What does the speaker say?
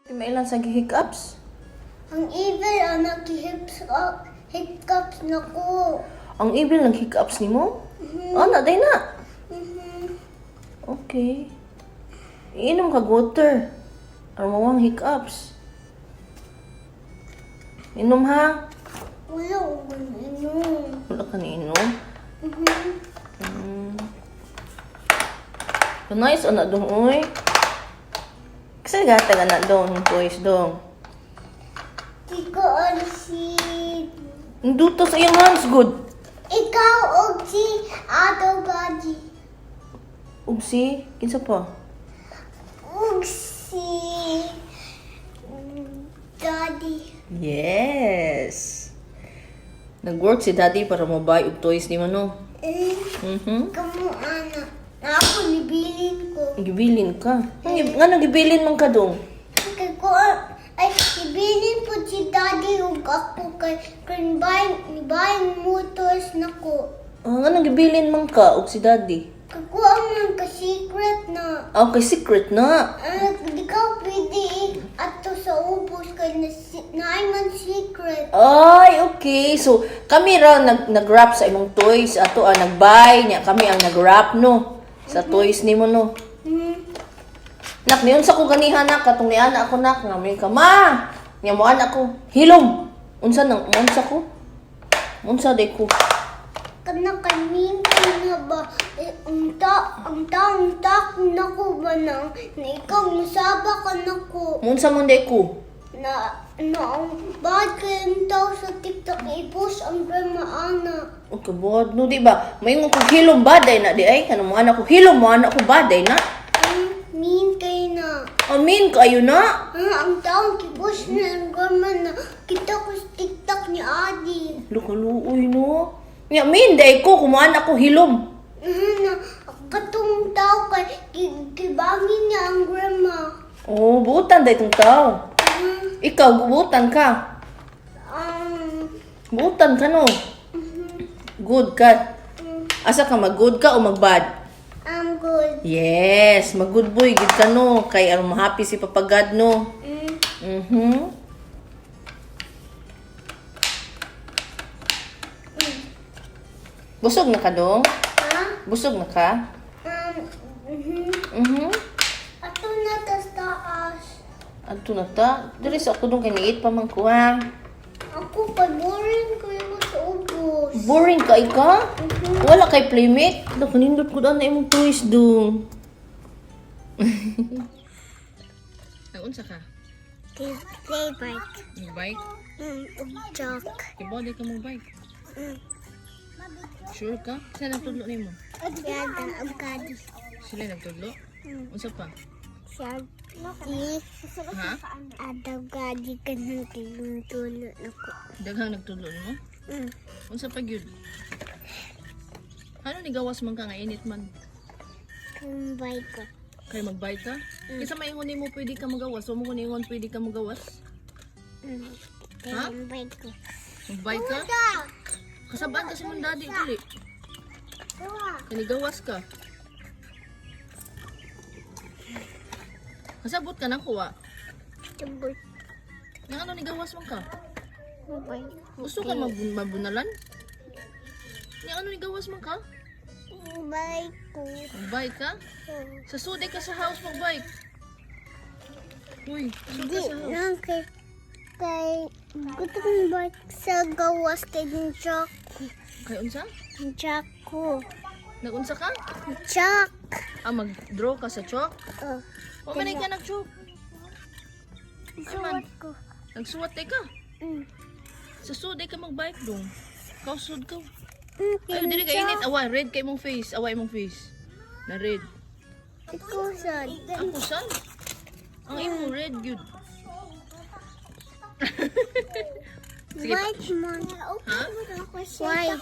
Mailan sa hiccups? Ang evil ang hiccups na ko. Ang evil ng hiccups ni mo? Ana, day na. Okay. Iinom ka water. Ang mawang hiccups. Inom ha? Wala akong inom. Wala ka na inom? Nice, anak dong, uy. Kasi gata anak dong, boys dong. Ikaw ang si... Nduto sa iyong hands, good. Ikaw og si Ato Gaji. Ug si, kinsa pa? Og si... Daddy. Yes. Nag-work si daddy para mo buy og toys ni mo, no? Kamu anak. Ako nibilin ko. Gibilin ka. Nga nagibilin man ka dong. Kay ko ay nibilin po si Daddy ug ako kay buying motors na ko. Nga nagibilin man ka og si daddy. Kay ko ang ka secret na. Okay, secret na. Di ka pwede ato sa ubos kay na man secret. Ay, okay. So, kami ra nag-wrap sa imong toys. Ato ang nag-buy niya. Kami ang nag-wrap, no? Sa toys ni mo, no? Nak, niyon sa ko ganihan, nak. Katong ni anak ako, nak. Ngamin ka, ma! Nga mo anak ko. Hilom! Unsa nang, unsa ko? Unsa day ko? Kana kanin na ba? Ang taong na ko ba na ikaw masaba ka na ko. Unsa man day ko? Na ang bad kayong tao sa TikTok i-post ang grandma Ana. Okay, buhat no, di ba? Mayroon ko hilom baday na, di ay? Kanang mo anak ko, hilom mo anak ko baday na? Mean kayo na. Amin, kayo na? Ang taong i-post na ang grandma na kita ko sa TikTok ni Adi. Lukaluoy, no? Nga, min, day ko, kumaan ako hilom. Na katong tao kay kibangin niya ang grandma. Oh, buutan day itong tao. Ikaw, buutan ka. Buutan ka, no? Good ka. Asa ka, mag-good ka o mag-bad? I'm good. Yes, mag-good boy, good ka, no? Kay ano, ma-happy si Papa God, no? Busog na ka, dong? Ha? Busog na ka? Ato na tas taas. Adto na ta? Dili sa ako dong kiniit pa man ko, ha? Ako pa boring ko yung sa ubos. Boring ka, ika? Wala kay playmate? Wala, kanindot ko na imong toys dong. Naunsa ka? Play bike. Mag-bike? Jock. Ibalik ka mag-bike? Sure ka? Saan nagtudlo ni mo? Yaga ang kadi. Sila nagtudlo? Unsa pa? Shaggy. Ha? Adaw gadi ka ng tinutulo na ko. Daghang nagtudlo ni mo? Unsa pa gyud? Ano ni gawas man ka nga init man? Kung bike ko. Kay mag-bike ka? Kisa maingon nimo pwede ka magawas, mo ko ningon pwede ka magawas? Ha? Kung bike ko. Mag-bike ka? Kasabaan ka si mong daddy dili. Kanigawas ka. Kasabot ka na kuha. Sabot. Yang ano ni gawas man ka? Bike. Gusto ka mabunalan? Yang ano ni gawas man ka? Bike ko. Mag-bike ka? Sa sude ka sa house mag-bike. Uy, sude Di ka sa house. lang kay gutong bike sa gawas kay ng Jack. Kay unsa? Jack ko. Nagunsa ka? Jack. Mag-draw ka sa chalk? O manay ka nag-chalk? Suot ko. Nagsuwat ka? Sa sude ka mag-bike dong. Kausod ka. Ay, dili ka init. Awa, red kay mong face. Awa imong face. Na red. Ikaw sad. Ang kusan. Ang imong red, good. Sige, White man. Ha? White.